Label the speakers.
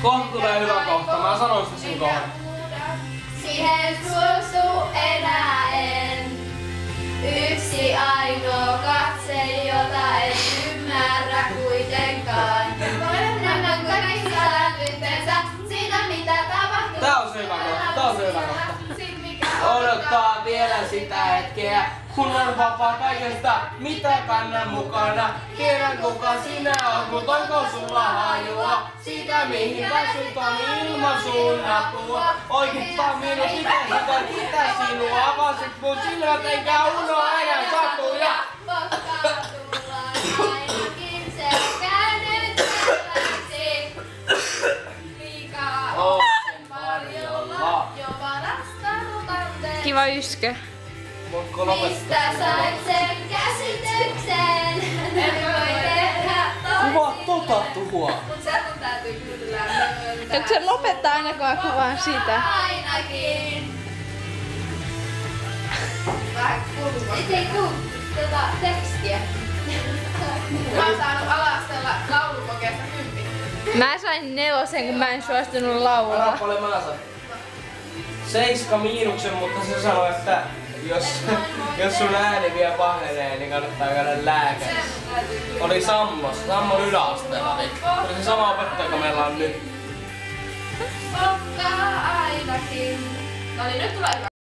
Speaker 1: Kohta tulee hyvä kohta, mä sanon sitä sen kohdan.
Speaker 2: Siihen suostu enää en. Yksi ainoa katse, jota en ymmärrä kuitenkaan. Nämä kaikki saat yhteensä siitä, mitä tapahtuu.
Speaker 1: Tää on se hyvä kohta, tää on se hyvä kohta. Odottaa vielä sitä hetkeä, kun on vapaa kaikesta, mitä kannan mukana. Kerran kuka sinä on, mut onko sulla hajua siitä, mihin väsyt on ilman sun apua. Oikeastaan minun pitäisi kiittää sinua, avasit mun silmät enkä unoa ajan satuja.
Speaker 2: Pakkaa tulla ainakin se käynyt selväksi. Liikaa on sen varjolla, jopa rastanut anteeksi.
Speaker 3: Kiva yskö.
Speaker 1: Voitko lopettaa?
Speaker 2: Mistä sait sen käsityksen? En voi tehdä toisin.
Speaker 1: Kuvaa tota tuhoa.
Speaker 2: Mut sen täytyy kyllä myöntää.
Speaker 3: Eikö se lopettaa aina kun mä kuvaan sitä?
Speaker 2: Ainakin. Vähän kulma. Ei kuulu tekstiä. Mä oon saanut alastella laulukokeesta 10.
Speaker 3: Mä sain 4, kun mä en suostunut laulaa.
Speaker 1: Arvaa paljon mä sain. 7 miinuksen, mutta se sanoi, että jos sun ääni vielä pahenee, niin kannattaa käydä lääkärissä. Oli Sammon yläasteella. Oli se sama opettaja, joka meillä on nyt.
Speaker 2: Pokkaa ainakin. No niin, nyt tulee hyvä.